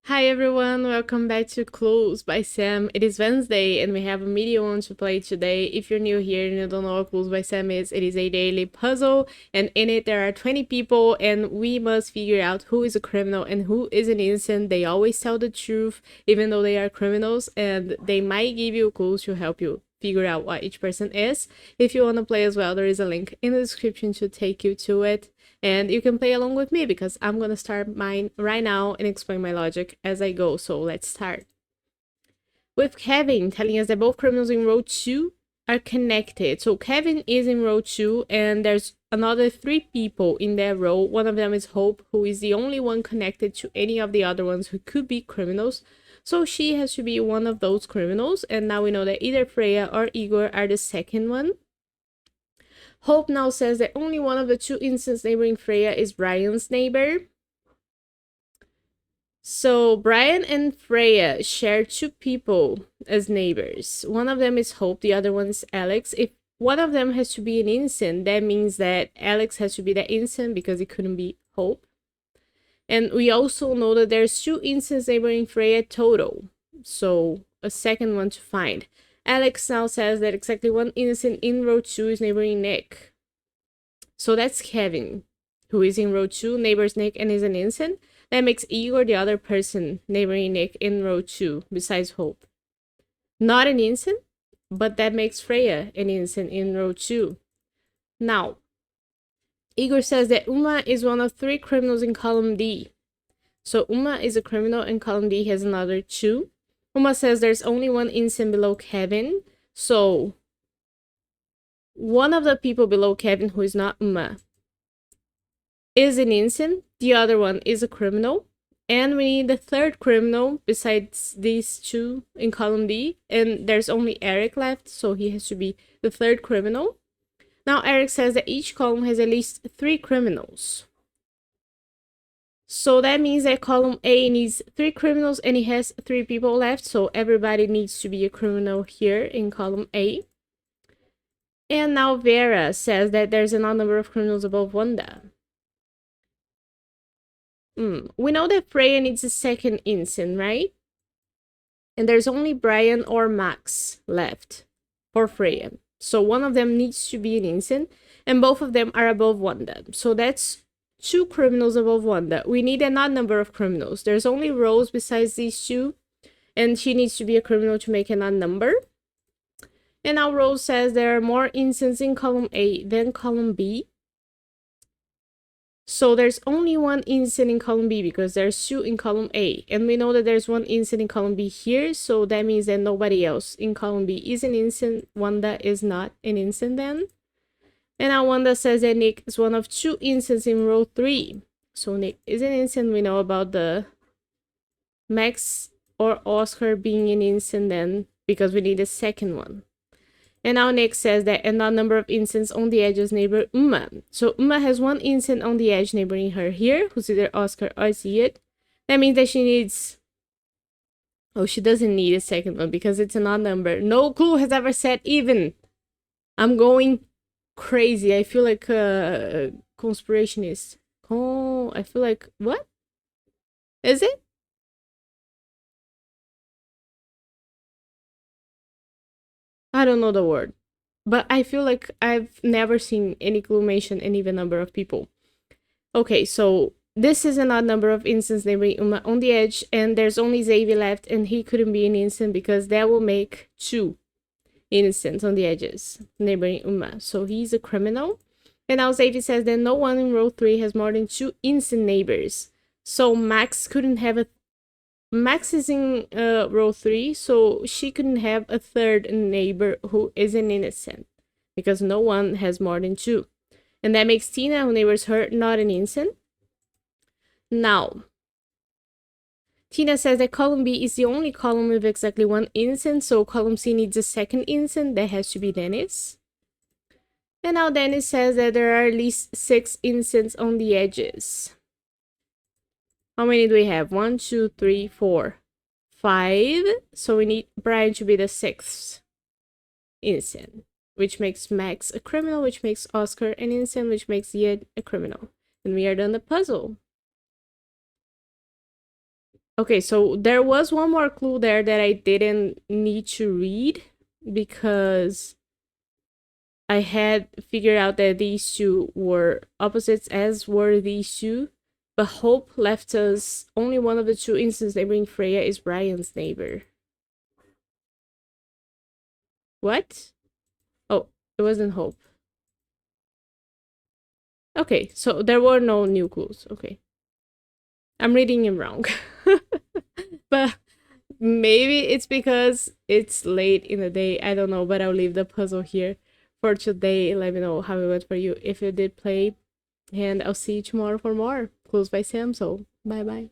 Hi everyone, welcome back to Clues by Sam. It is Wednesday and we have a medium one to play today. If you're new here and you don't know what Clues by Sam is, it is a daily puzzle and in it there are 20 people and we must figure out who is a criminal and who is an innocent. They always tell the truth even though they are criminals, and they might give you clues to help you figure out what each person is. If you want to play as well, there is a link in the description to take you to it. And you can play along with me because I'm gonna start mine right now and explain my logic as I go. So let's start. With Kevin telling us that both criminals in row 2 are connected. So Kevin is in row 2 and there's another 3 people in that row. One of them is Hope, who is the only one connected to any of the other ones who could be criminals. So she has to be one of those criminals. And now we know that either Freya or Igor are the second one. Hope now says that only one of the two instants neighboring Freya is Brian's neighbor. So Brian and Freya share 2 people as neighbors. One of them is Hope, the other one is Alex. If one of them has to be an instant, that means that Alex has to be the instant because it couldn't be Hope. And we also know that there's 2 instants neighboring Freya total. So a second one to find. Alex now says that exactly one innocent in row 2 is neighboring Nick. So that's Kevin, who is in row 2, neighbors Nick, and is an innocent. That makes Igor the other person neighboring Nick in row 2, besides Hope. Not an innocent, but that makes Freya an innocent in row 2. Now, Igor says that Uma is one of 3 criminals in column D. So Uma is a criminal and column D has another 2. Uma says there's only one innocent below Kevin. So one of the people below Kevin who is not Uma is an innocent. The other one is a criminal. And we need the third criminal besides these 2 in column D. And there's only Eric left, so he has to be the third criminal. Now Eric says that each column has at least 3 criminals. So that means that column A needs 3 criminals and it has 3 people left. So everybody needs to be a criminal here in column A. And now Vera says that there's an odd number of criminals above Wanda. We know that Freya needs a second instant, right? And there's only Brian or Max left for Freya. So one of them needs to be an instant, and both of them are above Wanda. So that's 2 criminals above Wanda. We need an odd number of criminals. There's only Rose besides these 2, and she needs to be a criminal to make an odd number. And now Rose says there are more instants in column A than column B. So there's only one instant in column B because there's 2 in column A. And we know that there's one instant in column B here. So that means that nobody else in column B is an instant. Wanda is not an instant then. And now Wanda says that Nick is one of 2 instants in row 3. So Nick is an instant. We know about the Max or Oscar being an instant then because we need a second one. And now Nick says that an odd number of instants on the edges neighbor Uma. So Uma has 1 instant on the edge neighboring her here, who's either Oscar or Ziad. That means that she needs... Oh, she doesn't need a second one because it's an odd number. No clue has ever said even. I'm going crazy. I feel like a conspirationist. Oh, I feel like... What? Is it? I don't know the word. But I feel like I've never seen any clue mention an even number of people. Okay, so this is an odd number of instants neighboring Uma on the edge, and there's only Xavier left, and he couldn't be an instant because that will make 2 instants on the edges neighboring Uma. So he's a criminal. And now Xavier says that no one in row 3 has more than 2 instant neighbors. So Max couldn't have a... Max is in row 3, so she couldn't have a third neighbor who is an innocent because no one has more than 2. And that makes Tina, who neighbors her, not an instant. Now, Tina says that column B is the only column with exactly 1 instant, so column C needs a second instant. That has to be Dennis. And now Dennis says that there are at least 6 instants on the edges. How many do we have? 1, 2, 3, 4, 5. So we need Brian to be the 6th instant, which makes Max a criminal, which makes Oscar an instant, which makes Ziad a criminal. And we are done the puzzle. Okay, so there was one more clue there that I didn't need to read because I had figured out that these two were opposites, as were these two. But Hope left us only one of the two instances neighboring Freya is Brian's neighbor. What? Oh, it wasn't Hope. Okay, so there were no new clues. Okay. I'm reading it wrong. But maybe it's because it's late in the day. I don't know, but I'll leave the puzzle here for today. Let me know how it went for you if you did play. And I'll see you tomorrow for more Clues by Sam. So, bye bye.